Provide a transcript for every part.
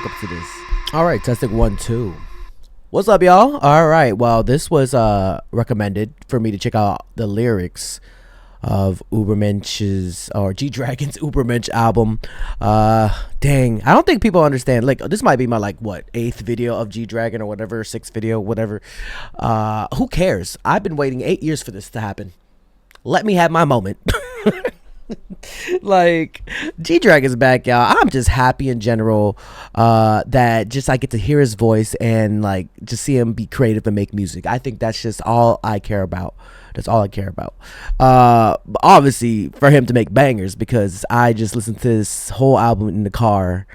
woke up to this. All right, testing 1 2. What's up, y'all? All right, well, this was recommended for me to check out the lyrics of Übermensch's or G-Dragon's Übermensch album. Dang, I don't think people understand. Like, this might be my like what 8th video of G-Dragon or whatever, 6th video, whatever. Who cares? I've been waiting 8 years for this to happen. Let me have my moment. Like, G-Dragon's back, y'all. I'm just happy in general that just I get to hear his voice and like just see him be creative and make music. I think that's just all I care about. That's all I care about. Obviously for him to make bangers, because I just listened to this whole album in the car,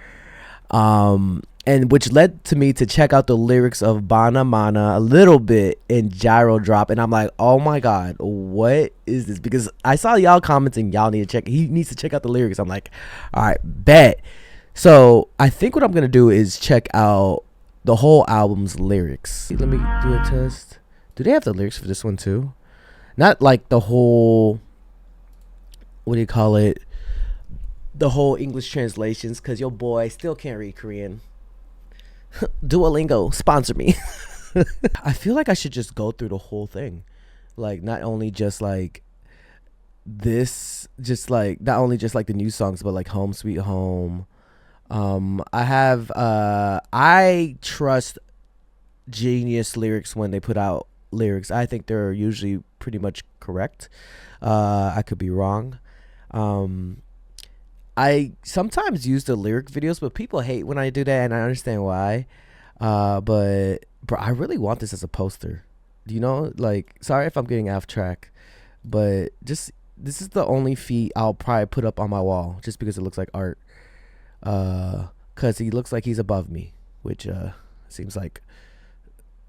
and which led to me to check out the lyrics of Bana Mana a little bit in Gyro Drop, and I'm like, oh my god, what is this? Because I saw y'all commenting, y'all need to check, he needs to check out the lyrics. I'm like, all right, bet. So I think what I'm gonna do is check out the whole album's lyrics. Let me do a test. Do they have the lyrics for this one too? Not like the whole, what do you call it, the whole English translations, because your boy still can't read Korean. Duolingo, sponsor me. I feel like I should just go through the whole thing. Like, not only just like this, just like, not only just like the new songs, but like Home Sweet Home. I trust Genius Lyrics when they put out lyrics. I think they're usually pretty much correct. I could be wrong. I sometimes use the lyric videos, but people hate when I do that, and I understand why. But bro, I really want this as a poster. You know, like, sorry if I'm getting off track, but just this is the only feat I'll probably put up on my wall just because it looks like art. Cause he looks like he's above me, which seems like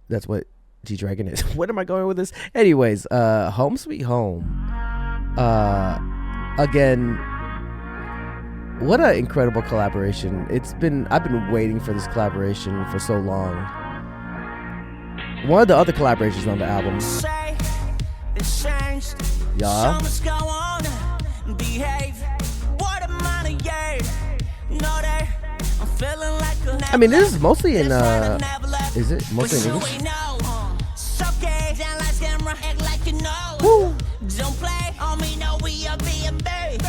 that's what G-Dragon is. Where am I going with this? Anyways, Home Sweet Home. Again, what an incredible collaboration. I've been waiting for this collaboration for so long. One of the other collaborations on the album. Yeah. I mean, this is mostly in is it mostly in English? Woo. Don't play on me, no, we are being big.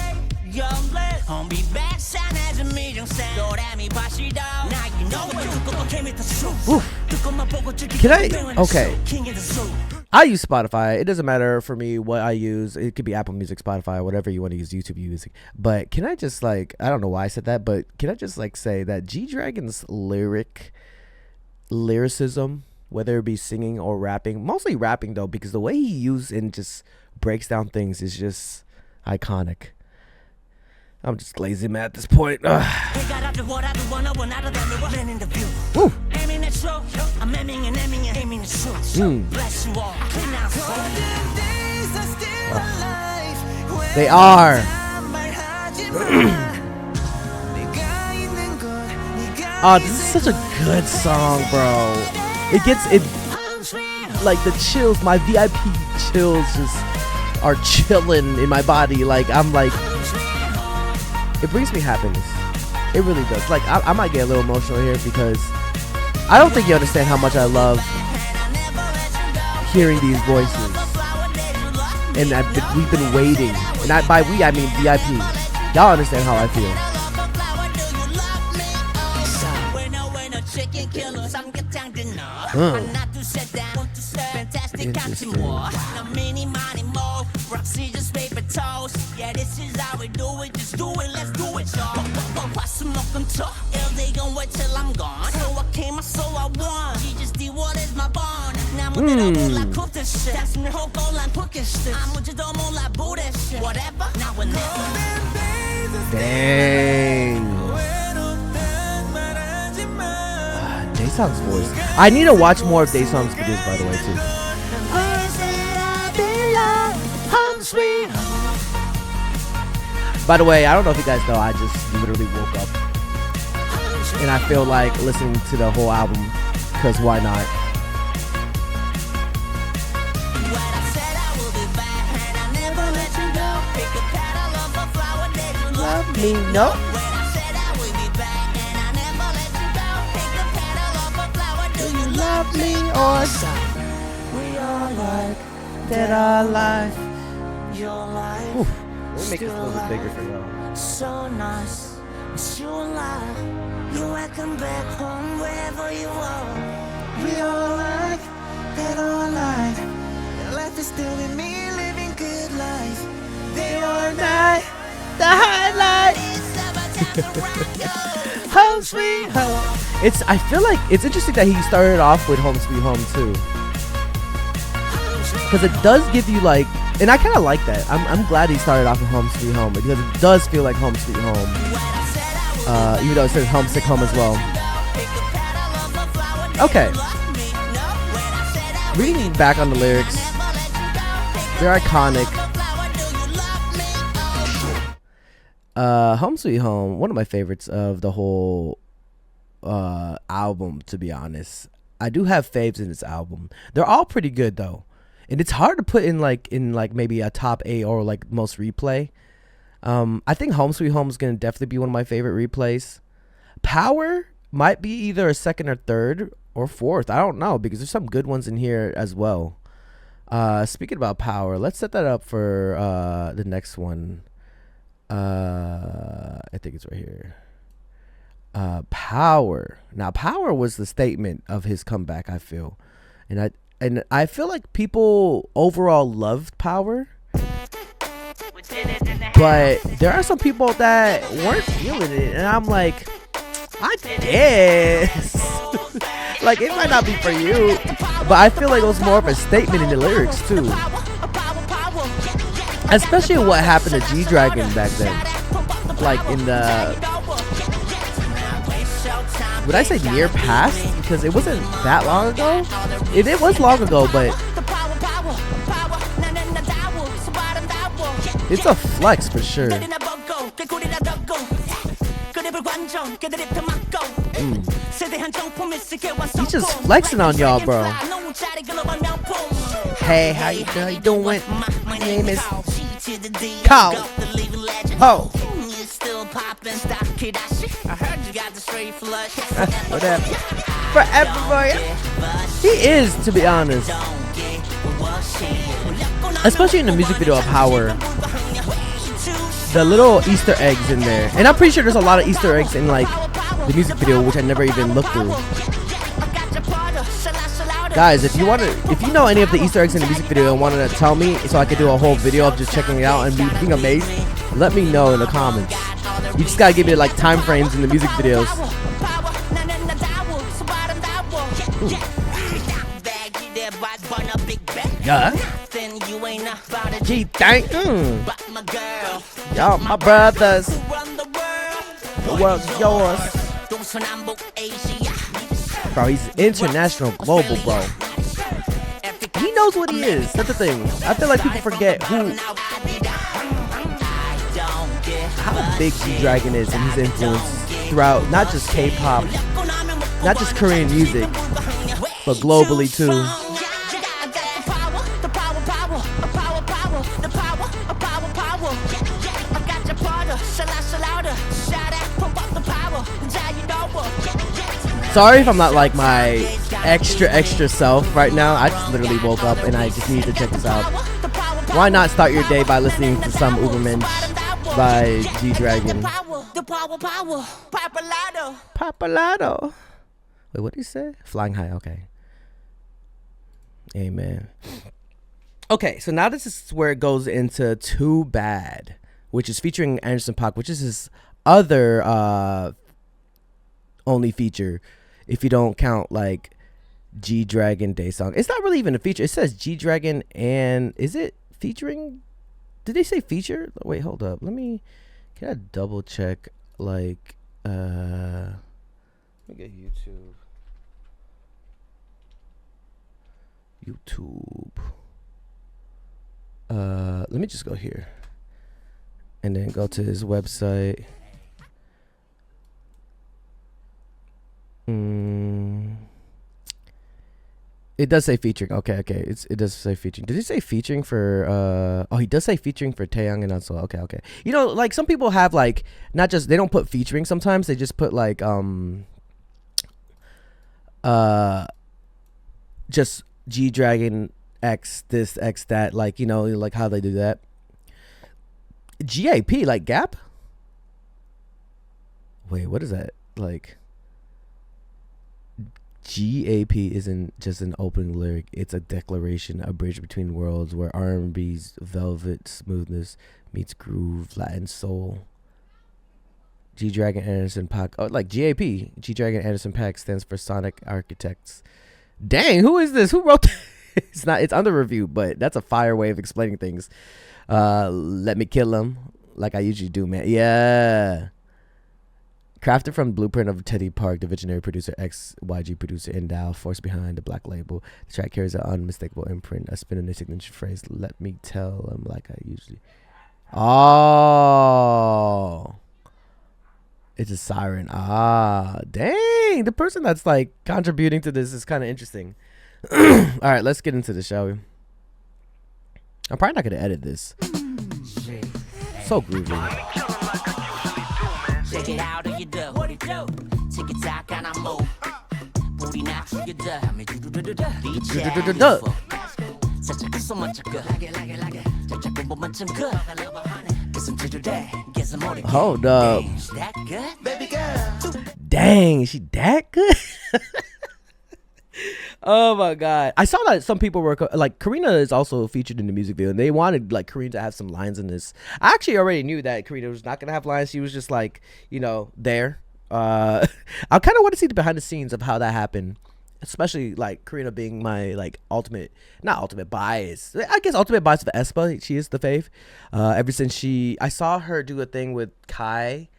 Young blood, on me back, sign as a medium sound. Don't at me, but she don't. Now you know what you came with the soup. Can I? Okay. I use Spotify. It doesn't matter for me what I use. It could be Apple Music, Spotify, whatever you want to use, YouTube Music. But can I just like, I don't know why I said that, but can I just like say that G-Dragon's lyricism, whether it be singing or rapping, mostly rapping though, because the way he uses and just breaks down things is just iconic. I'm just lazy man at this point. Woo. They are. Oh, this is such a good song, bro. It gets it like the chills, my VIP chills just are chilling in my body. Like, I'm like, it brings me happiness. It really does. Like, I might get a little emotional here because I don't think you understand how much I love hearing these voices. And we've been waiting. And by we, I mean VIP. Y'all understand how I feel. Interesting. Yeah, this is how we do it. Just do it, let's do it, y'all. Watch some more control. They gon' wait till I'm gone. So I came, so I won. You just did what is my bond. Now I'm like cook this shit. That's me whole goal line cooking shit. I'm with you, don't move like boo that shit. Whatever, now we're never. Dang. Daesung's voice. I need to watch more of Daesung's videos, by the way, too. By the way, I don't know if you guys know, I just literally woke up and I feel like listening to the whole album, because why not? Love me, no. love me or not. We are like that our life. Your life. Let me make this a little bit bigger for y'all. So nice. It's your life. You welcome back home wherever you are. We are like that our life. Your life is still with me, living good life. They are not the highlight. Home sweet home. I feel like it's interesting that he started off with Home Sweet Home too, because it does give you like, and I kind of like that. I'm glad he started off with Home Sweet Home because it does feel like Home Sweet Home, even though it says Homesick Home as well. Okay, reading back on the lyrics, they're iconic. Home Sweet Home, one of my favorites of the whole album, to be honest. I do have faves in this album. They're all pretty good though, and it's hard to put in like maybe a top 8 or like most replay. I think Home Sweet Home is gonna definitely be one of my favorite replays. Power might be either a second or third or fourth. I don't know, because there's some good ones in here as well. Speaking about Power, let's set that up for the next one. I think it's right here. Power. Now, Power was the statement of his comeback, I feel, and I feel like people overall loved Power, but there are some people that weren't feeling it, and I'm like, I guess like it might not be for you, but I feel like it was more of a statement in the lyrics too. Especially what happened to G-Dragon back then. Like in the... Would I say near past? Because it wasn't that long ago. It was long ago, but... It's a flex for sure. He's just flexing on y'all, bro. Hey, how you doing? My name is Cole. Oh. Whatever. Forever, boy. He is, to be honest. Especially in the music video of Power. The little Easter eggs in there. And I'm pretty sure there's a lot of Easter eggs in like the music video, which I never even looked through. Guys, if you know any of the Easter eggs in the music video and wanted to tell me so I could do a whole video of just checking it out and being amazed, let me know in the comments. You just gotta give me like time frames in the music videos. Yeah. G-Thank. Y'all my brothers. The world's yours. Bro, he's international, global, bro. He knows what he is. That's the thing. I feel like people forget how big G-Dragon is and his influence throughout not just K-pop, not just Korean music, but globally too. Sorry if I'm not like my extra self right now. I just literally woke up and I just need to check this out. Why not start your day by listening to some Übermensch by G-Dragon? Papalado. Wait, what did he say? Flying high, okay. Amen. Okay, so now this is where it goes into Too Bad, which is featuring Anderson .Paak, which is his other only feature, if you don't count like G-Dragon Day Song. It's not really even a feature. It says G-Dragon, and is it featuring? Did they say feature? Wait, hold up. Can I double check? Like, let me get YouTube. Let me just go here and then go to his website. It does say featuring. Okay. It does say featuring. Did it say featuring for oh, he does say featuring for Taeyang and Ansel. Okay. You know, like some people have like not just, they don't put featuring sometimes, they just put like just G Dragon X this X that, like, you know, like how they do that. GAP, like Gap. Wait, what is that? Like, GAP isn't just an opening lyric. It's a declaration, a bridge between worlds where R&B's velvet smoothness meets groove, Latin soul. G Dragon Anderson Paak. Oh, like GAP. G Dragon Anderson Paak stands for Sonic Architects. Dang, who is this? Who wrote that? It's under review, but that's a fire way of explaining things. Let me kill him like I usually do, man. Yeah. Crafted from the blueprint of Teddy Park, the visionary producer, ex-YG producer, Endow, force behind the black label. The track carries an unmistakable imprint, a spin in the signature phrase, let me tell him like I usually. Oh. It's a siren. Ah, dang. The person that's like contributing to this is kind of interesting. All right, let's get into this, shall we? I'm probably not going to edit this. So groovy. Check it out, you do. What it do? Tick it tock and I move. Booty knock you do. Hold up. Dang, is she that good? Oh my god, I saw that some people were like, Karina is also featured in the music video, and they wanted like Karina to have some lines in this. I actually already knew that Karina was not gonna have lines. She was just like, you know, there. I kind of want to see the behind the scenes of how that happened, especially like Karina being my like not ultimate bias, I guess ultimate bias for aespa. She is the fave. Ever since I saw her do a thing with Kai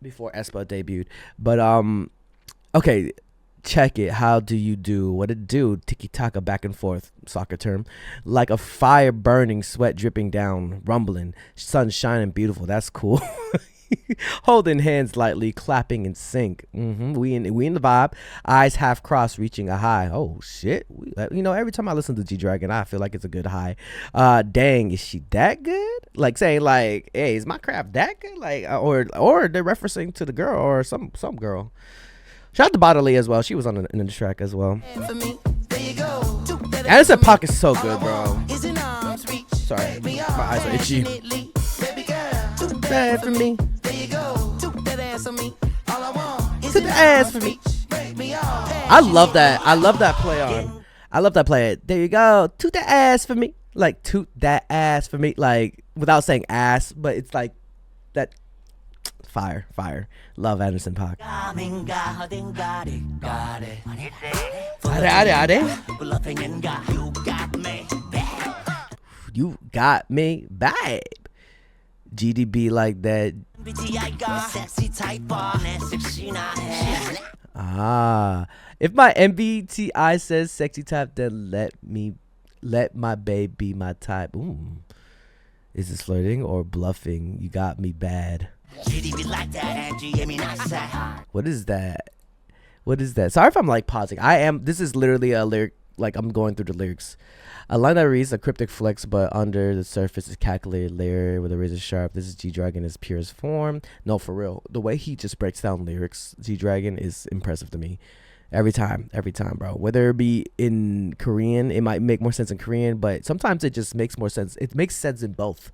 before aespa debuted, but okay. Check it. How do you do? What it do? Tiki-taka, back and forth, soccer term. Like a fire burning, sweat dripping down, rumbling, sun shining beautiful. That's cool. Holding hands lightly, clapping in sync. We in the vibe. Eyes half crossed, reaching a high. Oh shit! You know, every time I listen to G Dragon, I feel like it's a good high. Dang, is she that good? Like saying like, hey, is my craft that good? Like, or they're referencing to the girl or some girl. Shout out to Bodily as well. She was on the track as well. Anderson Paak is so good, bro. Sorry, my eyes are itchy. Bad for me. Took the ass for me. I love that. I love that play on. I love that play. There you go. Toot that ass for me. Like, toot that ass for me. Like, without saying ass, but it's like that. Fire. Love Anderson Paak. You got me, babe. GDB like that. If my MBTI says sexy type, then let my babe be my type. Ooh. Is this flirting or bluffing? You got me bad. What is that? Sorry if I'm like pausing. This is literally a lyric, like I'm going through the lyrics. A line that reads a cryptic flex, but under the surface is calculated layer with a razor sharp. This is G Dragon in his purest form. No, for real. The way he just breaks down lyrics, G Dragon, is impressive to me. Every time, bro. Whether it be in Korean, it might make more sense in Korean, but sometimes it just makes more sense. It makes sense in both.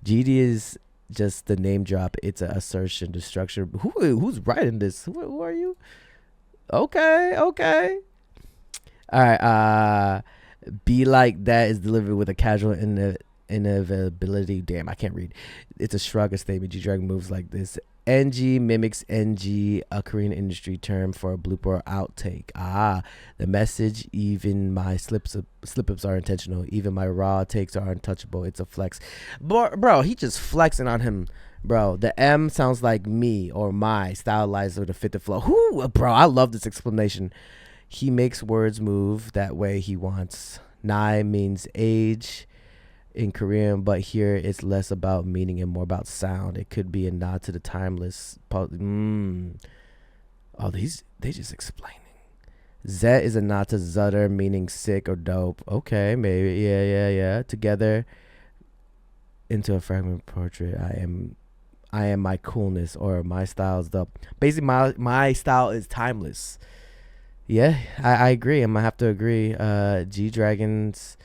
GD is just the name drop. It's an assertion, destruction. Who's writing this? Who are you? Okay. All right. Be like that is delivered with a casual inevitability. Damn, I can't read. It's a shrug, a statement. G Dragon moves like this. NG mimics NG, a Korean industry term for a blooper or outtake. The message. Even my slip-ups are intentional. Even my raw takes are untouchable. It's a flex. Bro, he just flexing on him. Bro, the M sounds like me or my, stylized to fit the flow. Bro, I love this explanation. He makes words move that way he wants. Nai means age in Korean, but here it's less about meaning and more about sound. It could be a nod to the timeless. Oh, they just explaining. Z is a nod to Zutter, meaning sick or dope. Okay, maybe. Yeah. Together into a fragment portrait. I am my coolness, or my style is dope. Basically, my style is timeless. Yeah, I agree. I'm gonna have to agree. G Dragon's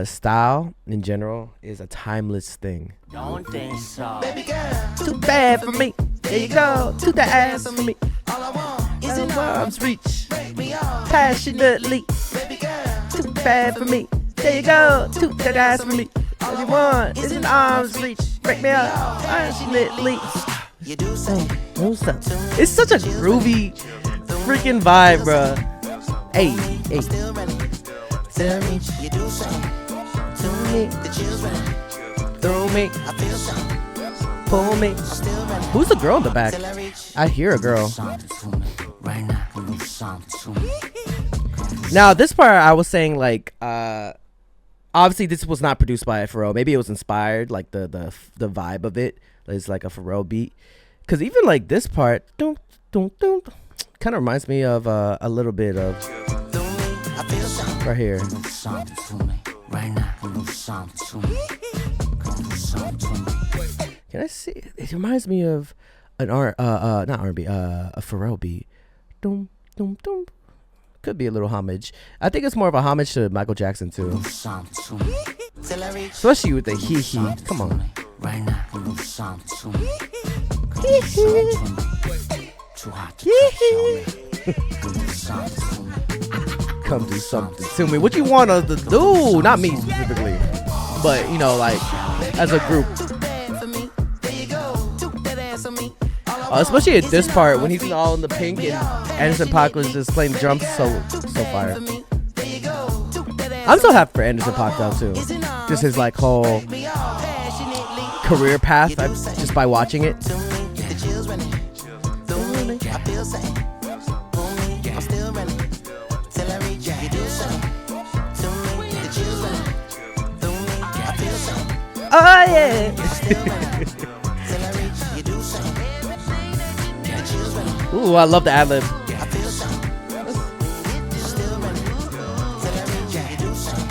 style in general is a timeless thing. Don't think so. Baby girl, Too bad for me. There you go. To the ass for me. all I want is In an arms reach break me off. passionately. Baby girl, Too bad for me. There you go. To that ass for me. All you want is an arms reach. Break me up passionately. you do say No stuff. It's such a groovy freaking vibe, bruh. Hey, hey. still ready. Tell me, You do say to me, the chills ready. throw me, I feel some pull me. still ready. Who's the girl in the back? Till I reach. I hear a girl. Something to me right now. Do something to me. Now, this part I was saying, like, obviously this was not produced by Pharrell. Maybe it was inspired, like the vibe of it is like a Pharrell beat. Cause even like this part, kind of reminds me of a little bit of I feel some right here. Do something to me right now. Do something to me. Come do something to me. Can I see? It reminds me of an not R&B, a Pharrell beat. Dum dum dum. Could be a little homage. I think it's more of a homage to Michael Jackson too, Do something to me. till I reach. especially with the hee hee. Come on. Right now. Do something to me. Come do something to me. Too hot to touch on me. Do something to me. Come do something to me. What you want us to do? Not me specifically, but you know, like as a group. Too bad for me. There you go. Took that ass on me. Especially at this part when he's all in the pink and Anderson .Paak was just playing drums, so fire. There you go. Took that ass I'm so happy for Anderson .Paak though too. Just his like whole me off. Passionately. career path, just by watching it. To me, the chills running. Through me, I feel same. Pull me, I'm still running. Till I reach, you do same. To me, the chills running. Through me, I feel same. Oh yeah. Till I reach, you do same. The chills running. Ooh, I love the ad lib. I feel same. Still running. Till I reach, you do same.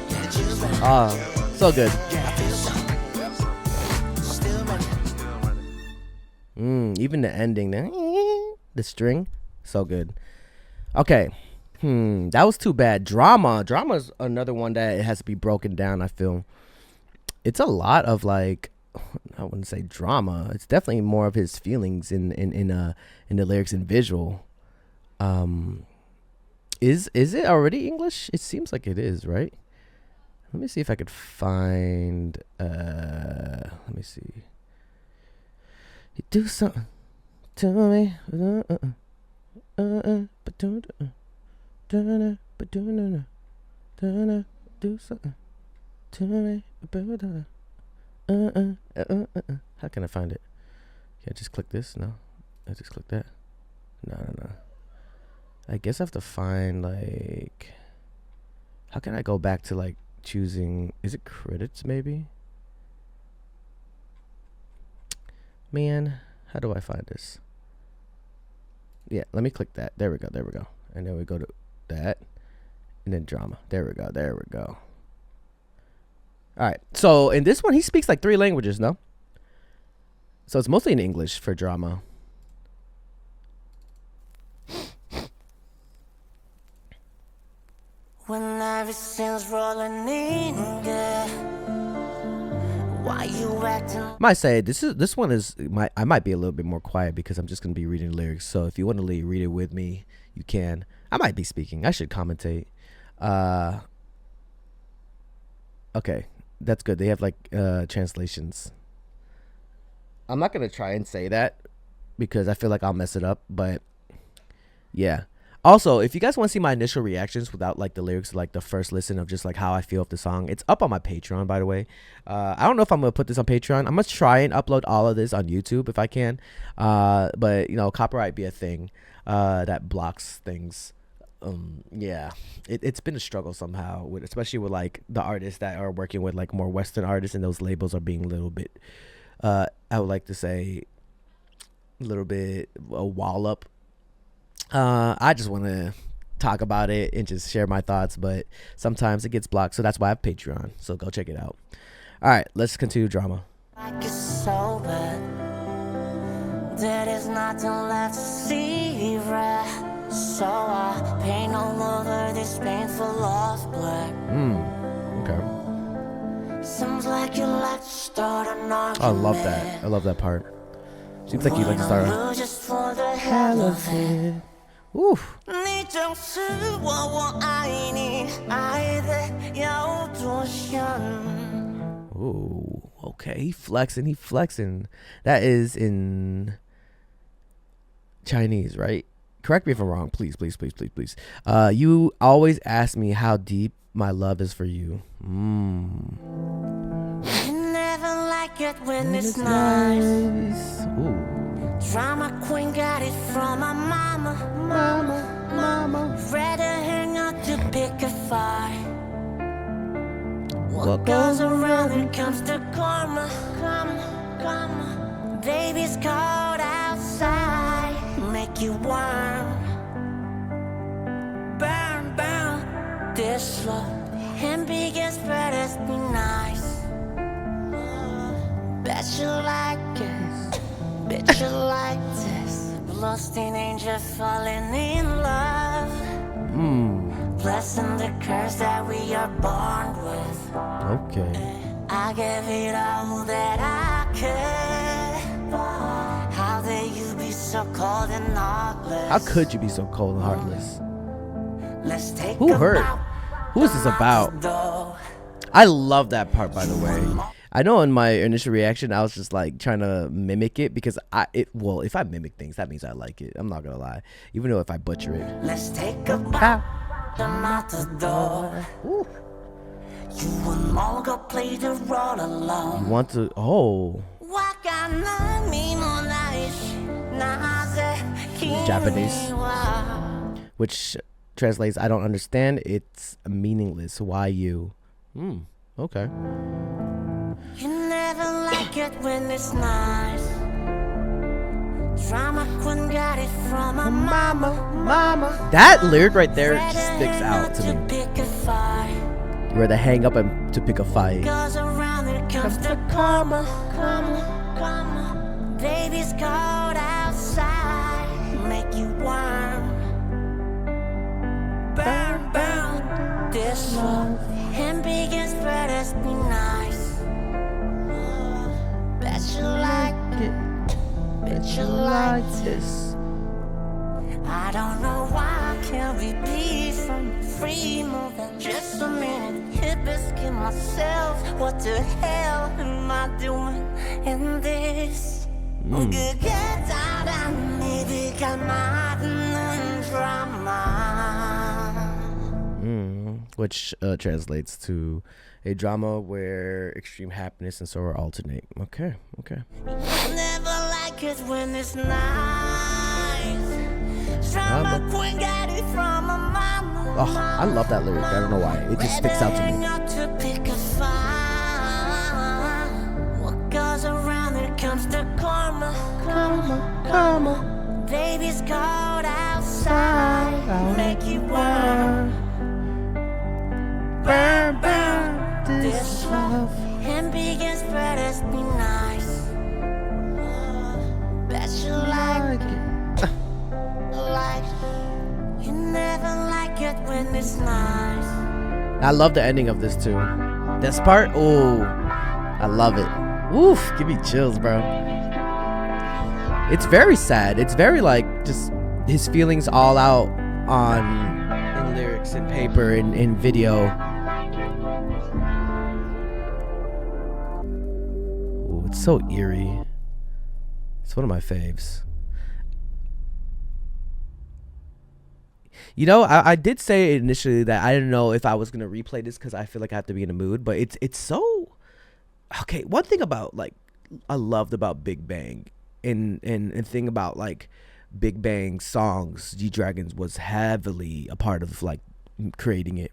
The chills running. Ah, so good. I feel same. Still running. Even the ending, the string, so good. Okay, that was too bad. Drama's another one that it has to be broken down. I feel it's a lot of like, I wouldn't say drama. It's definitely more of his feelings in the lyrics and visual. Is it already English? It seems like it is, right? Let me see if I could find. Let me see. You do something to me, but do something to me, How can I find it? Can I just click this? No, I just click that. No. I guess I have to find like. How can I go back to like choosing? Is it credits maybe? Man, how do I find this? Yeah, let me click that. There we go. And then we go to that. And then drama. There we go. All right. So in this one, he speaks like 3 languages, no? So it's mostly in English for drama. When everything's rolling in, yeah. Why you acting? Might say this one is I might be a little bit more quiet because I'm just gonna be reading the lyrics. So if you want to read it with me, you can. I might be speaking. I should commentate. Okay, that's good. They have like translations. I'm not gonna try and say that because I feel like I'll mess it up. But yeah. Also, if you guys want to see my initial reactions without like the lyrics, like the first listen of just like how I feel of the song, it's up on my Patreon, by the way. I don't know if I'm gonna put this on Patreon. I'm gonna try and upload all of this on YouTube if I can. But you know, copyright be a thing that blocks things. Yeah, it's been a struggle somehow, with especially with like the artists that are working with like more Western artists, and those labels are being a little bit, I would like to say, a little bit a wall up. I just want to talk about it and just share my thoughts, but sometimes it gets blocked, so that's why I have Patreon. So go check it out. All right, let's continue drama. Like it's so bad. There is nothing left to see, right? So I paint all over this painful love black. Okay. Seems like you like to start an argument. I love that. I love that part. Seems like you like to start. Just for the hell of it. Oof. 你就是我爱你，爱的有多深。 Ooh, okay. He flexing. That is in Chinese, right? Correct me if I'm wrong, please. You always ask me how deep my love is for you. You never like it when it's nice. Ooh. Drama queen got it from my mama. Rather hang out to pick a fight. What goes around it comes to karma. Baby's cold outside, make you warm. Burn this love and begins better be nice. Bet you like it, bet you like this. Lost in angel falling in love. Blessing the curse that we are born with. Okay. I gave it all that I could. How dare you be so cold and heartless? How could you be so cold and heartless? Let's take Who hurt? Who is this about? I love that part, by the way. I know in my initial reaction, I was just like trying to mimic it because if I mimic things, that means I like it. I'm not gonna lie, even though if I butcher it. Let's take a bow. I'm out the door. Ooh. You and Morgan play the role alone. You want to? Oh. Japanese, which translates, I don't understand. It's meaningless. Why you? Okay. You never like it when it's nice. Drama queen got it from my mama. That lyric right there just sticks out to me. Where they hang up and to pick a fight. Goes around it comes to karma. Baby's cold outside, make you warm. Burn this love and begins better be nice. Bet you like it, bet you like this. I don't know why can't we be from free moving just a minute. Hit biscuit myself. What the hell am I doing in this? Get out and maybe come out and drama. Which translates to a drama where extreme happiness and sorrow alternate. Okay. Never like it when it's nice. Drama queen got it from a mama. Oh, I love that lyric. I don't know why. It just sticks out to me. To pick a fight. What goes around it comes to karma. Baby's cold outside, I'll make you warm. Burn this love and begins better be nice. Bet you like it. Like you never like it when it's nice. I love the ending of this too. This part, oh, I love it. Oof, give me chills, bro. It's very sad. It's very like just his feelings all out in lyrics and paper and in video. Ooh, it's so eerie. It's one of my faves. You know, I did say initially that I didn't know if I was gonna replay this because I feel like I have to be in the mood. But it's so okay. One thing about like I loved about Big Bang and thing about like Big Bang songs, G-Dragons was heavily a part of like creating it,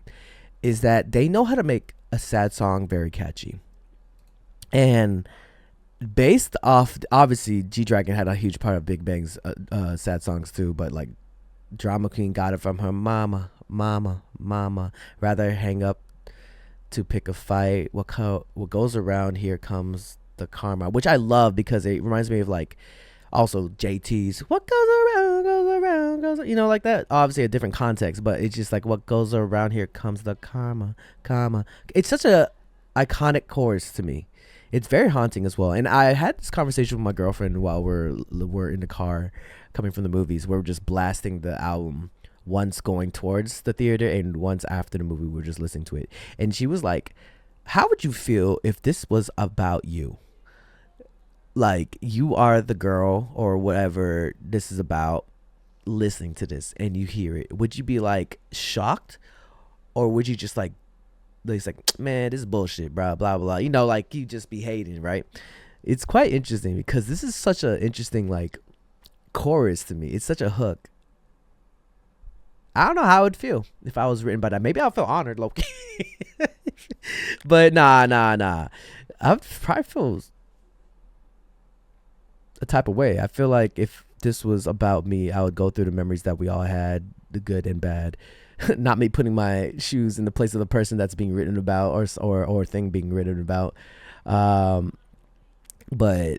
is that they know how to make a sad song very catchy. And based off, obviously G-Dragon had a huge part of Big Bang's sad songs too, but like Drama Queen got it from her mama. Rather hang up to pick a fight. What goes around here comes the karma, which I love because it reminds me of like Also, JT's "What goes around, you know, like that. Obviously, a different context, but it's just like what goes around here comes the karma. It's such a iconic chorus to me. It's very haunting as well. And I had this conversation with my girlfriend while we're in the car coming from the movies. We're just blasting the album once going towards the theater and once after the movie. We're just listening to it, and she was like, "How would you feel if this was about you? Like you are the girl or whatever this is about, listening to this and you hear it. Would you be like shocked, or would you just like man, this is bullshit, blah blah blah, you know, like you just be hating, right?" It's quite interesting because this is such an interesting like chorus to me. It's such a hook. I don't know how I would feel if I was written by that. Maybe I'll feel honored, low-key. But nah. I'd probably feel a type of way. I feel like if this was about me, I would go through the memories that we all had, the good and bad. Not me putting my shoes in the place of the person that's being written about or thing being written about. But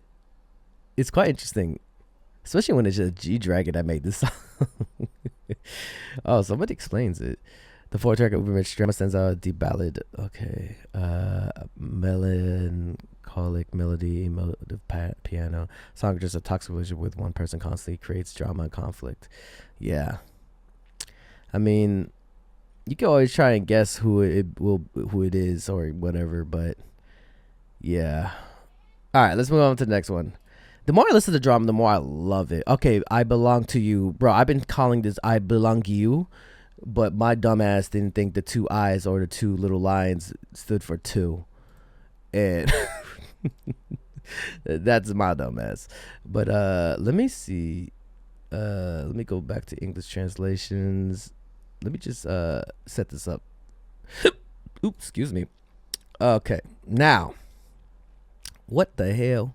it's quite interesting, especially when it's just G-Dragon that made this song. Oh, somebody explains it. The fourth track of Übermensch drama stands out a deep ballad. Okay. Melancholic melody, emotive piano. Song just a toxic relationship with one person constantly creates drama and conflict. Yeah. I mean, you can always try and guess who it is or whatever, but yeah. All right, let's move on to the next one. The more I listen to the drama, the more I love it. Okay, I Belong to You. Bro, I've been calling this I Belong to You, but my dumbass didn't think the two I's or the two little lines stood for two. And that's my dumbass. But let me see. Let me go back to English translations. Let me just set this up. Oops, excuse me. Okay, now. What the hell?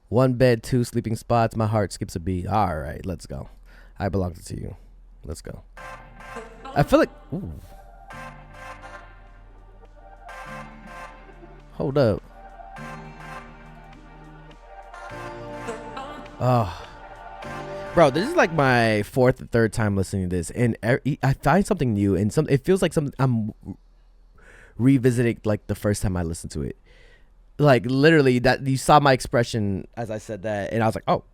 One bed, two sleeping spots. My heart skips a beat. All right, let's go. I Belong to You. Let's go. I feel like... Ooh. Hold up. Oh. Bro, this is like my fourth or third time listening to this, and I find something new, and it feels like something I'm revisiting like the first time I listened to it. Like literally, that you saw my expression as I said that, and I was like, "Oh,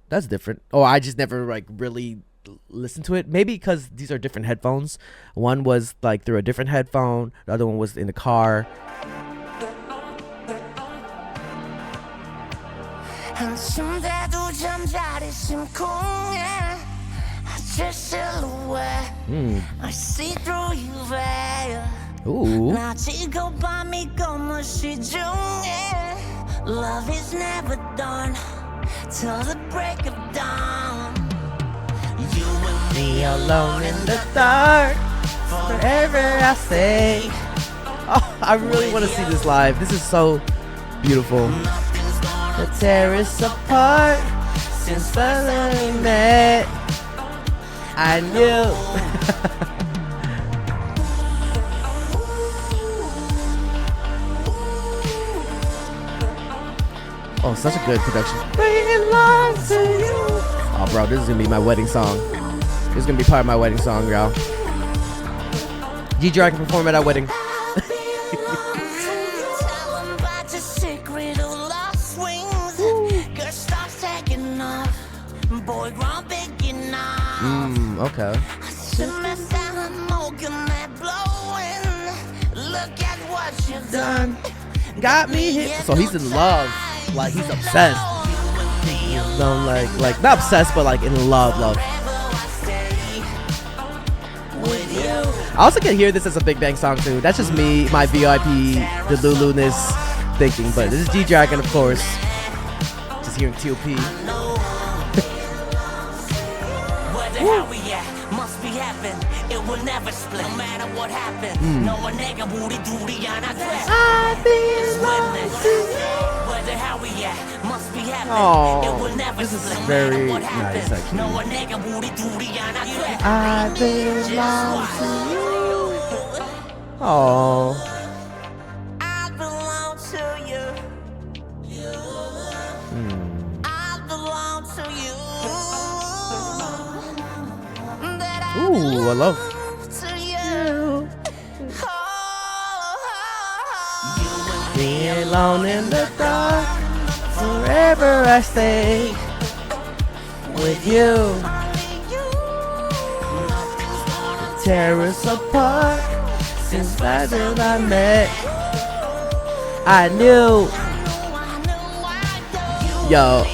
that's different." Oh, I just never like really listened to it. Maybe because these are different headphones. One was like through a different headphone. The other one was in the car. I see through you veil. Ooh. Love is never done till the break of dawn. You and me alone in the dark, forever I say. Oh, I really want to see this live. This is so beautiful. The tear us apart since finally met. I knew. Oh, such a good production. Oh, bro, this is gonna be my wedding song. This is gonna be part of my wedding song, y'all. DJ can perform at our wedding. Okay. Look at what you've done. Got me hit. So he's in love. Like he's obsessed. No, like not obsessed, but like in love. I also can hear this as a Big Bang song too. That's just me, my VIP, the Lulu-ness thinking. But this is G-Dragon, of course. Just hearing T.O.P. Must be heaven. It will never split. No matter what happens. No one nigga 우리 둘이 하나 돼. I belong to you. Whether how we at must be heaven. It will never split. This is very nice actually. No one nigga 우리 둘이 하나 돼. I belong to you. Oh. I belong to you. I belong to you. Ooh, I love. Being alone in the dark, forever I stay with you. Tear us apart since that day I met. I knew. Yo,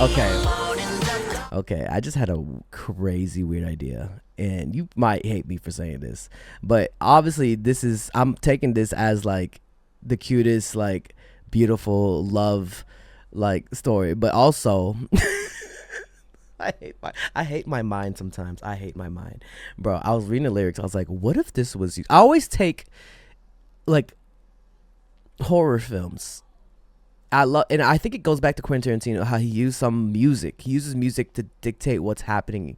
okay, I just had a crazy weird idea, and you might hate me for saying this, but obviously I'm taking this as like the cutest, like beautiful love like story, but also I hate my mind sometimes. I hate my mind, bro. I was reading the lyrics, I was like, what if this was you? I always take like horror films. And I think it goes back to Quentin Tarantino, how he uses music to dictate what's happening,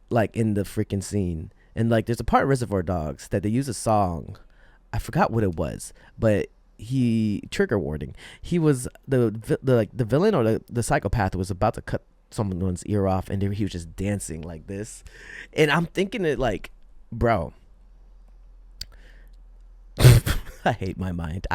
like in the freaking scene. And like, there's a part of Reservoir Dogs that they use a song. I forgot what it was, but trigger warning. He was the villain or the psychopath was about to cut someone's ear off, and he was just dancing like this. And I'm thinking it like, bro. I hate my mind.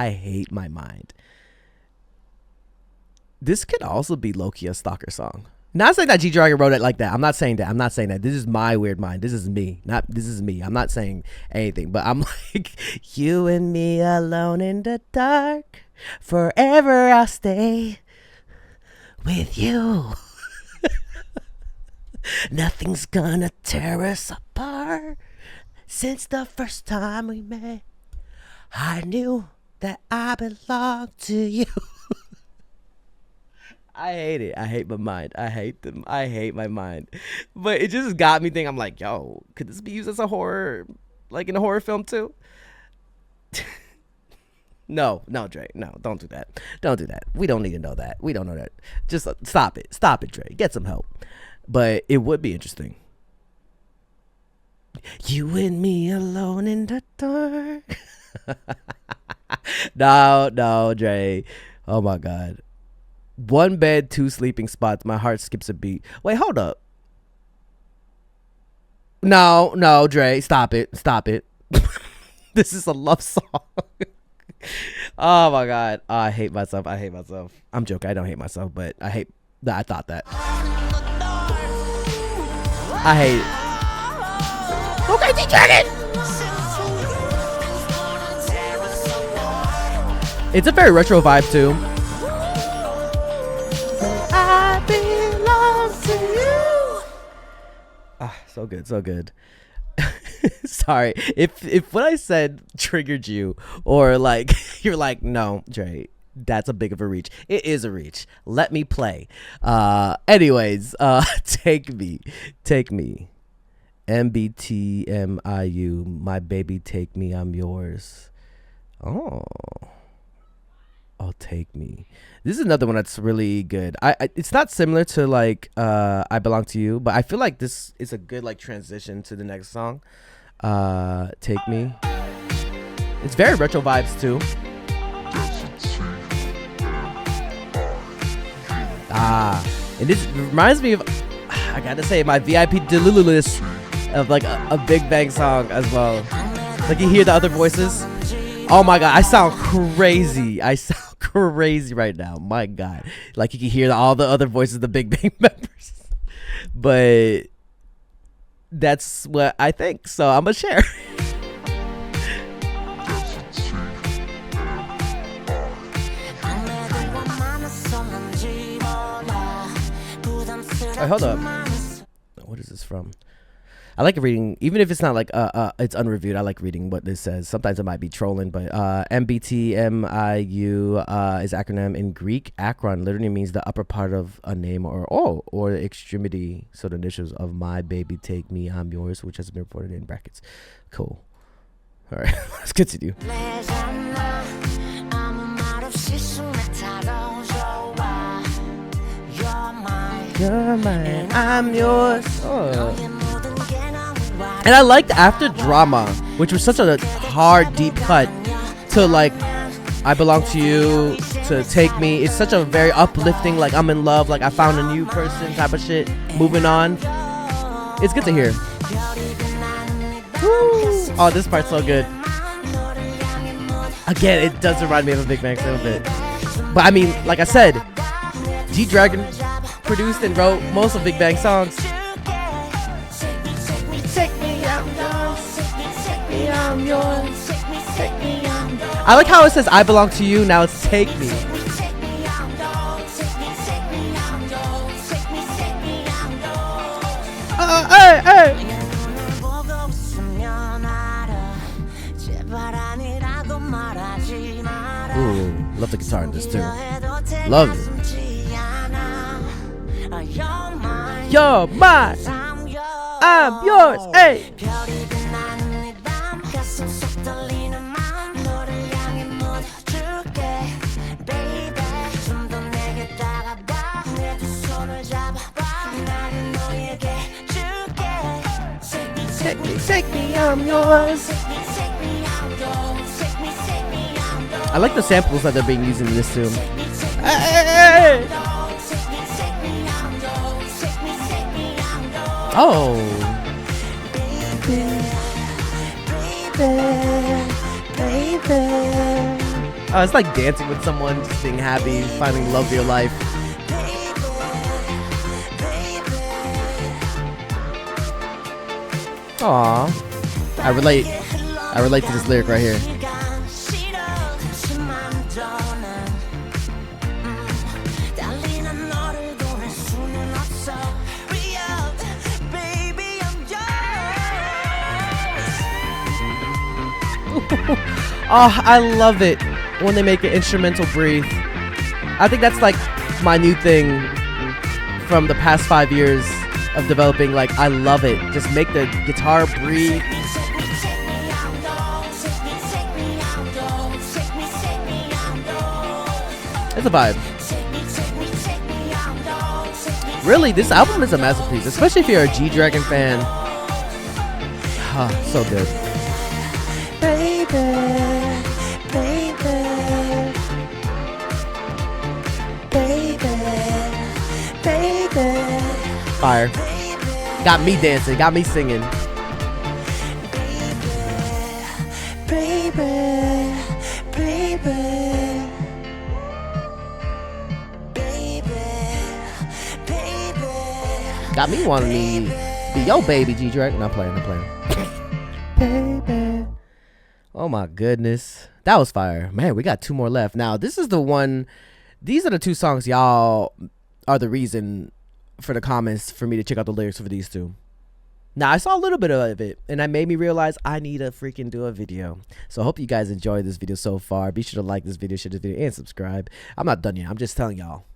This could also be low-key a stalker song. Not saying that G Dragon wrote it like that. I'm not saying that. This is my weird mind. This is me. I'm not saying anything, but I'm like, you and me alone in the dark, forever I'll stay with you. Nothing's gonna tear us apart. Since the first time we met, I knew that I belonged to you. I hate it. I hate my mind. I hate my mind. But it just got me thinking. I'm like, yo, could this be used as a horror, like in a horror film too? No, Dre. No, don't do that. Don't do that. We don't need to know that. We don't know that. Just stop it. Stop it, Dre. Get some help. But it would be interesting. You and me alone in the dark. No, Dre. Oh my God. One bed, two sleeping spots. My heart skips a beat. Wait, hold up. No, Dre. Stop it. This is a love song. Oh my God. Oh, I hate myself. I'm joking. I don't hate myself, but I hate that. I thought that. I hate it. Okay, T-Dragon. It's a very retro vibe too. I belong to you. Ah, so good. Sorry if what I said triggered you, or like you're like, no, Dre, that's a big of a reach. It is a reach. Let me play. Anyways, take me. MBTMIU, my baby, take me, I'm yours. Oh, take me. This is another one that's really good. It's not similar to like I Belong to You, but I feel like this is a good like transition to the next song. Take me. It's very retro vibes too. And this reminds me of, I gotta say, my VIP Delulu list of like a Big Bang song as well. Like you hear the other voices. Oh my God, I sound crazy right now. My God, like you can hear all the other voices of the Big Bang members. But that's what I think, so I'm gonna share. Oh, hold up. What is this from? I like reading, even if it's not like it's unreviewed. I like reading what this says. Sometimes it might be trolling, but MBTMIU is acronym in Greek. Akron literally means the upper part of a name or the extremity. So the initials of my baby, take me, I'm yours, which has been reported in brackets. Cool. All right, let's continue. You're mine, I'm yours. Oh. And I liked after Drama, which was such a hard, deep cut, to like I Belong to You, to Take Me. It's such a very uplifting, like I'm in love, like I found a new person type of shit. Moving on. It's good to hear. Woo. Oh, this part's so good. Again, it does remind me of a Big Bang a little bit. But I mean, like I said, G-Dragon produced and wrote most of Big Bang songs. I like how it says I belong to you, now it's take me. Hey. Ooh, love the guitar in this too. Love it. You're mine. I'm yours. Hey. Take me, I'm yours. I like the samples that they're being used in this tune. Hey. Oh. Oh, it's like dancing with someone, just being happy, finding love of your life. Aww. I relate to this lyric right here. Oh, I love it when they make an instrumental breathe. I think that's like my new thing from the past 5 years of developing. Like, I love it. Just make the guitar breathe. It's a vibe. Really, this album is a masterpiece, especially if you're a G-Dragon fan. So good. Fire. Got me dancing, got me singing. Got me wanting me to be your baby, G-Dragon. Not playing. Baby. Oh my goodness. That was fire. Man, we got 2 more left. Now, this is the one. These are the 2 songs y'all are the reason for the comments for me to check out the lyrics for these 2. Now, I saw a little bit of it, and that made me realize I need to freaking do a video. So I hope you guys enjoyed this video so far. Be sure to like this video, share this video, and subscribe. I'm not done yet. I'm just telling y'all.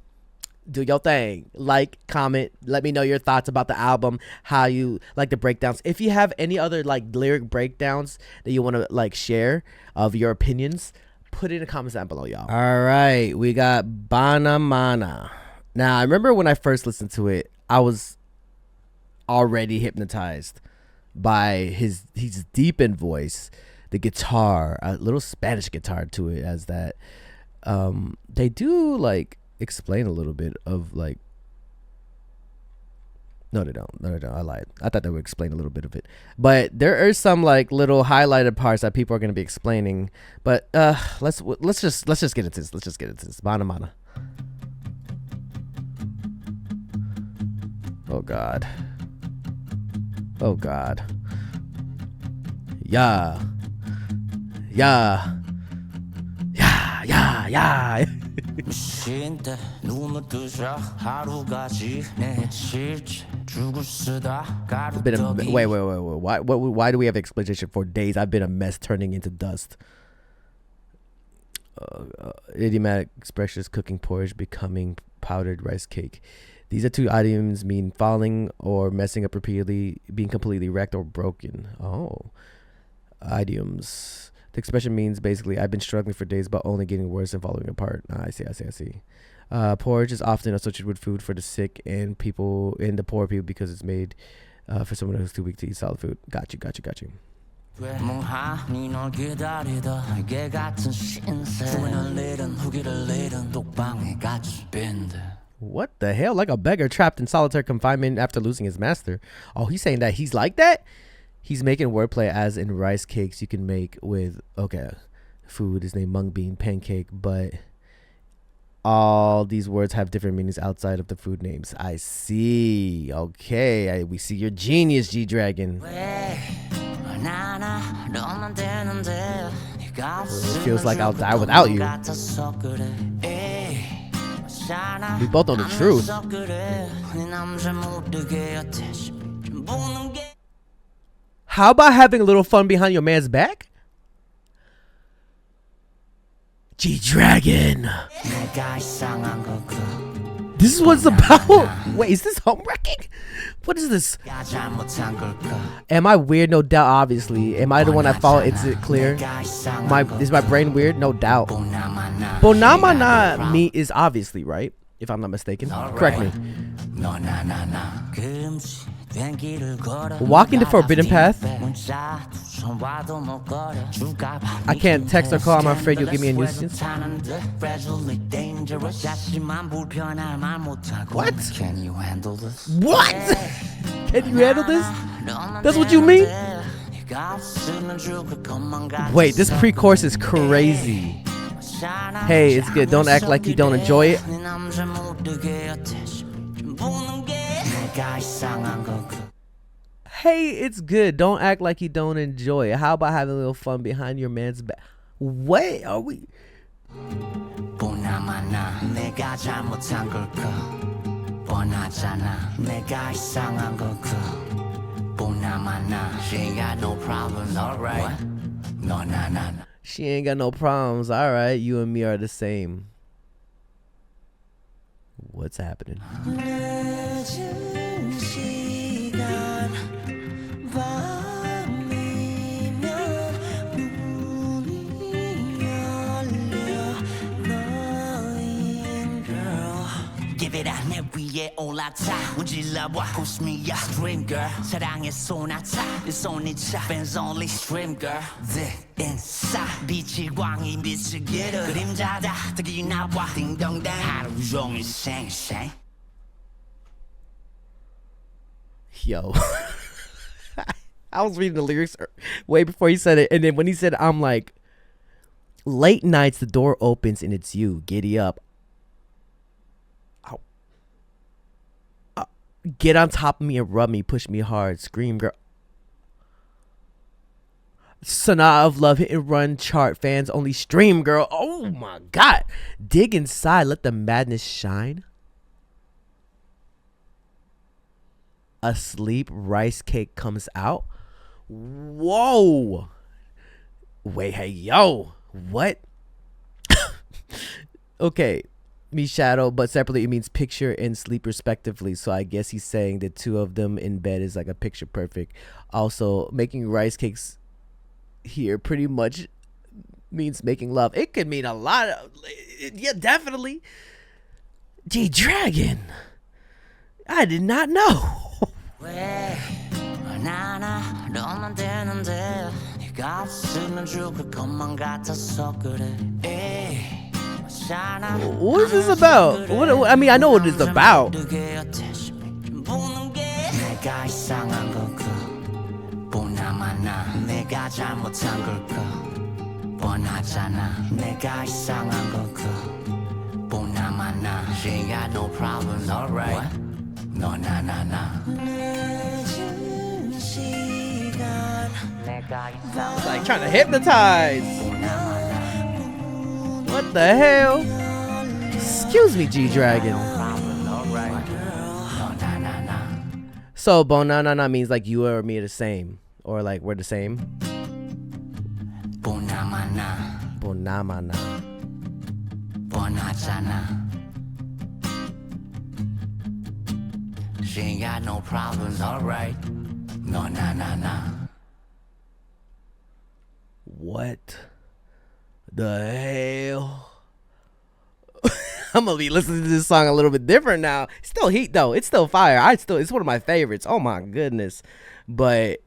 Do your thing. Like, comment, let me know your thoughts about the album, how you like the breakdowns. If you have any other like lyric breakdowns that you want to like share of your opinions, put it in the comments down below, y'all. All right, we got Bana Mana. Now, I remember when I first listened to it, I was already hypnotized by his deep in voice, the guitar, a little Spanish guitar to it, as that they do like explain a little bit of like, no they don't, I lied. I thought they would explain a little bit of it, but there are some like little highlighted parts that people are going to be explaining. But let's just get into this. Mana Mana. Oh god. Yeah. Wait. Why do we have explanation for days? I've been a mess turning into dust. Idiomatic expressions: cooking porridge, becoming powdered rice cake. These are 2 idioms mean falling or messing up repeatedly, being completely wrecked or broken. Oh, idioms. The expression means basically I've been struggling for days but only getting worse and falling apart. I see. Porridge is often associated with food for the sick and the poor people because it's made for someone who's too weak to eat solid food. Got you. What the hell? Like a beggar trapped in solitary confinement after losing his master. Oh, he's saying that he's like that? He's making wordplay as in rice cakes you can make with, okay, food is named mung bean pancake, but all these words have different meanings outside of the food names. I see. Okay, we see your genius, G Dragon. It feels like I'll die without you. We both know the truth. How about having a little fun behind your man's back? G-Dragon. This is what it's about? Wait, is this home wrecking? What is this? Am I weird? No doubt, obviously. Am I the one that follow? Is it clear? Is my brain weird? No doubt. Bonamana me is obviously, right? If I'm not mistaken. Correct me. Walking the forbidden path. I can't text or call. I'm afraid you'll give me a nuisance. What? Can you handle this? What? Can you handle this? That's what you mean? Wait, this pre-chorus is crazy. Hey, it's good. Don't act like you don't enjoy it. Hey, it's good. Don't act like you don't enjoy it. How about having a little fun behind your man's back? Wait, are we? She ain't got no problems, alright. No. She ain't got no problems, alright. You and me are the same. What's happening? Give it up, 내 위에 올라타 문질러봐 코스미야 Stream girl 사랑의 소나타 내 손이 차 Fans only Stream girl The inside 빛이 광이 비치기를 그림자다 득이 나와 딩동댕 하루 종일 생생 Yo. I was reading the lyrics way before he said it, and then when he said it, I'm like, late nights the door opens and it's you. Giddy up. Get on top of me and rub me, push me hard, scream girl. Sana of love, hit and run chart, fans only stream girl. Oh my god. Dig inside, let the madness shine. Asleep, rice cake comes out. Whoa. Wait, hey, yo. What? Okay. Me shadow, but separately it means picture and sleep respectively. So I guess he's saying the two of them in bed is like a picture perfect. Also, making rice cakes here pretty much means making love. It could mean a lot of, yeah, definitely. G-Dragon. I did not know. What is this about? What, I mean, I know what it's about. She ain't got no problems, alright. No. Like trying to hypnotize. What the hell? Excuse me, G-Dragon. So bonanana means like you or me are the same, or like we're the same. Bonamana. She ain't got no problems, alright. No. What the hell? I'm gonna be listening to this song a little bit different now. It's still heat though. It's still fire. It's one of my favorites. Oh my goodness. But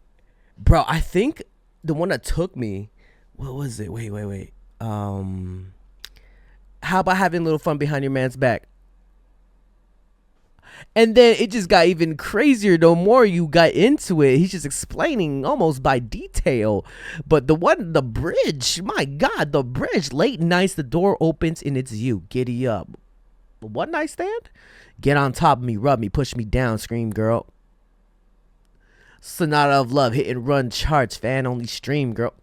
bro, I think the one that took me, what was it? Wait. How about having a little fun behind your man's back? And then it just got even crazier the more you got into it. He's just explaining almost by detail. But the bridge, my God, the bridge. Late nights, the door opens and it's you. Giddy up. One night stand? Get on top of me, rub me, push me down, scream girl. Sonata of Love, hit and run charts, fan only stream, girl.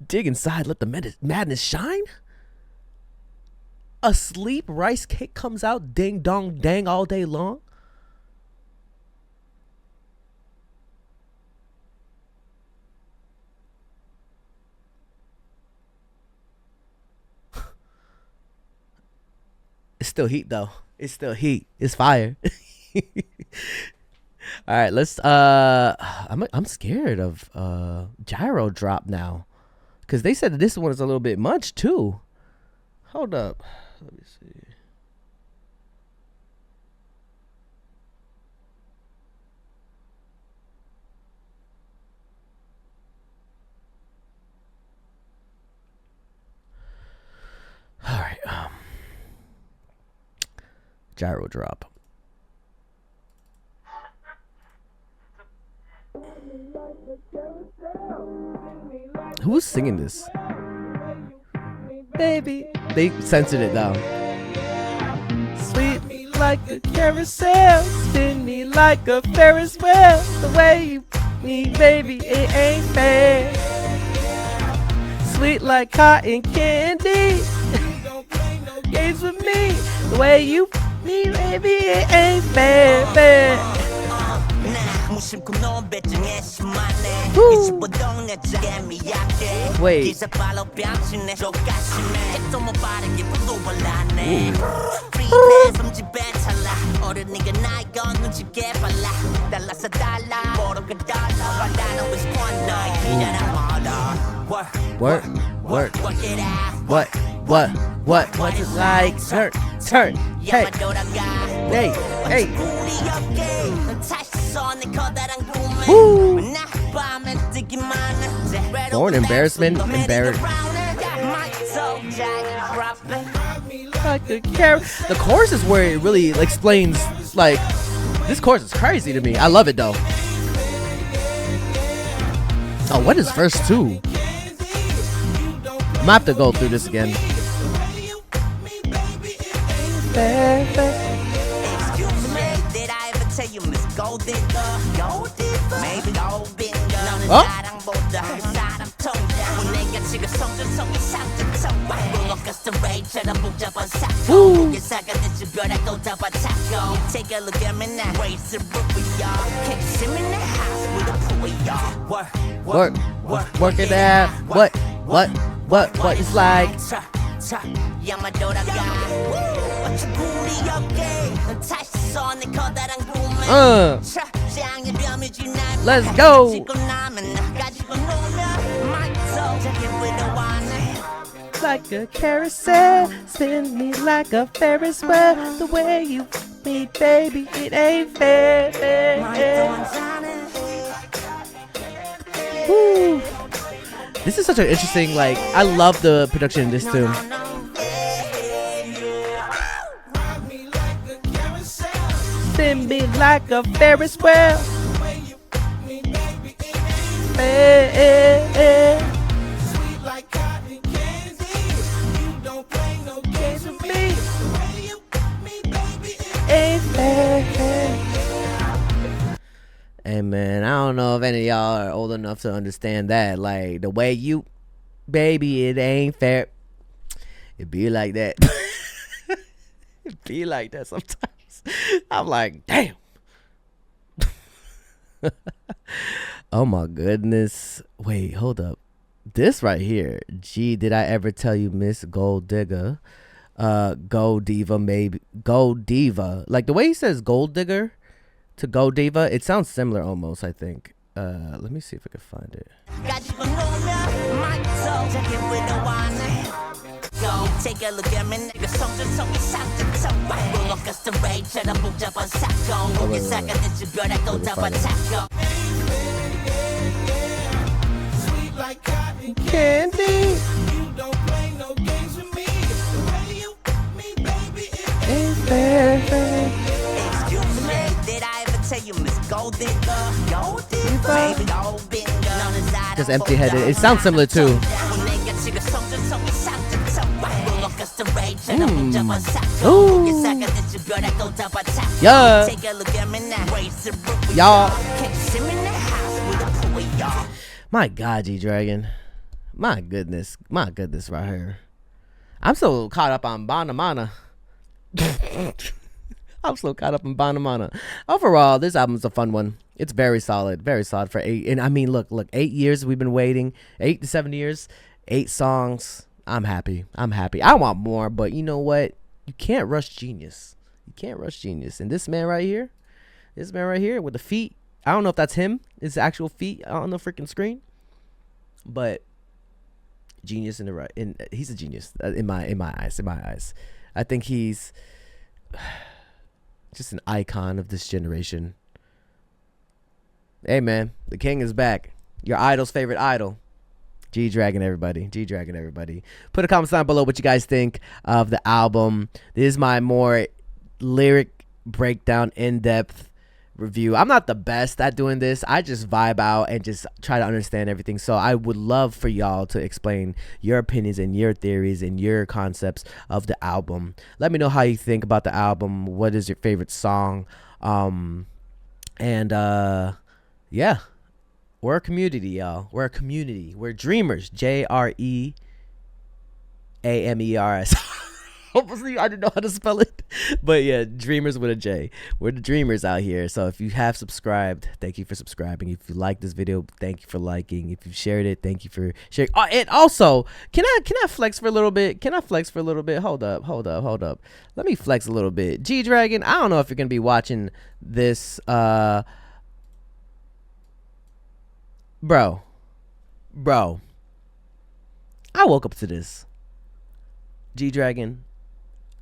Dig inside, let the madness shine. Asleep, rice cake comes out, ding dong dang all day long. It's still heat though. It's still heat. It's fire. All right, let's I'm scared of gyro drop now, because they said that this one is a little bit much too. Hold up, let me see. All right, gyro drop. Who's singing this? Baby. They censored it though. Sweet me like a carousel, spin me like a Ferris wheel. The way you me, baby, it ain't fair. Sweet like cotton candy. Games with me. The way you me, baby, it ain't fair, fair. Wait. What's it like? Turn. Hey. Woo. Born embarrassment. The chorus is where it really explains. Like, this chorus is crazy to me. I love it though. Oh, what is verse 2? I'm gonna have to go through this again. Ooh. Take a look at me now. Work it out. What it's like. Let's go. Like a carousel, spin me like a Ferris wheel. The way you me, baby, it ain't fair. Woo. This is such an interesting, like, I love the production in this tune. Spin me like a Ferris wheel. Hey man, I don't know if any of y'all are old enough to understand that. Like, the way you, baby, it ain't fair. It be like that. It be like that sometimes. I'm like, damn. Oh my goodness. Wait, hold up. This right here. Gee, did I ever tell you, Miss Gold Digger? Gold Diva, maybe. Gold Diva. Like, the way he says Gold Digger to Gold Diva, it sounds similar almost, I think. Let me see if I can find it. Take a look at me, nigga. Sweet like cotton candy. You don't play no games with me. The way you me, baby, it ain't fair. Just empty-headed. It sounds similar too. Ooh. Yeah. Y'all. My God, G-Dragon. My goodness right here. I'm so caught up on Banamana. I'm so caught up in Banamana. Overall, this album's a fun one. It's very solid for 8. And I mean, look, 8 years we've been waiting, 8 to 7 years, 8 songs. I'm happy. I want more, but you know what? You can't rush genius. And this man right here with the feet. I don't know if that's him. His actual feet on the freaking screen, but genius in the right. He's a genius in my eyes. I think he's just an icon of this generation. Hey man, the king is back. Your idol's favorite idol. G-Dragon, everybody. Put a comment down below what you guys think of the album. This is my more lyric breakdown, in-depth review. I'm not the best at doing this. I just vibe out and just try to understand everything. So I would love for y'all to explain your opinions and your theories and your concepts of the album. Let me know how you think about the album. What is your favorite song? Yeah. We're a community, y'all. We're a community. We're dreamers. JREAMERS. Hopefully, I didn't know how to spell it. But yeah, dreamers with a J. We're the dreamers out here. So if you have subscribed, thank you for subscribing. If you like this video, thank you for liking. If you've shared it, thank you for sharing. Oh, and also, can I flex for a little bit? Hold up. Let me flex a little bit. G-Dragon, I don't know if you're going to be watching this. Bro, I woke up to this. G-Dragon,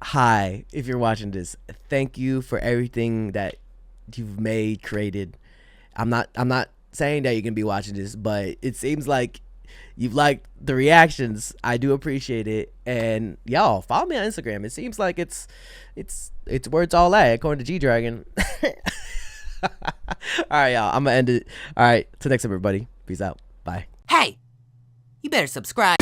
hi, if you're watching this, thank you for everything that you've created. I'm not saying that you're gonna be watching this, but it seems like you've liked the reactions. I do appreciate it, and y'all follow me on Instagram. It seems like it's where it's all at, according to G-Dragon. All right, y'all, I'm gonna end it. All right, till next time, everybody. Peace out. Bye. Hey, you better subscribe.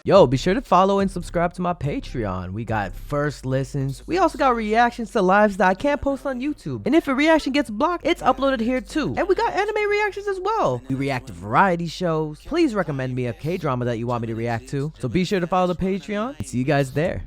Yo, be sure to follow and subscribe to my Patreon. We got first listens. We also got reactions to lives that I can't post on YouTube. And if a reaction gets blocked, it's uploaded here too. And we got anime reactions as well. We react to variety shows. Please recommend me a K-drama that you want me to react to. So be sure to follow the Patreon and see you guys there.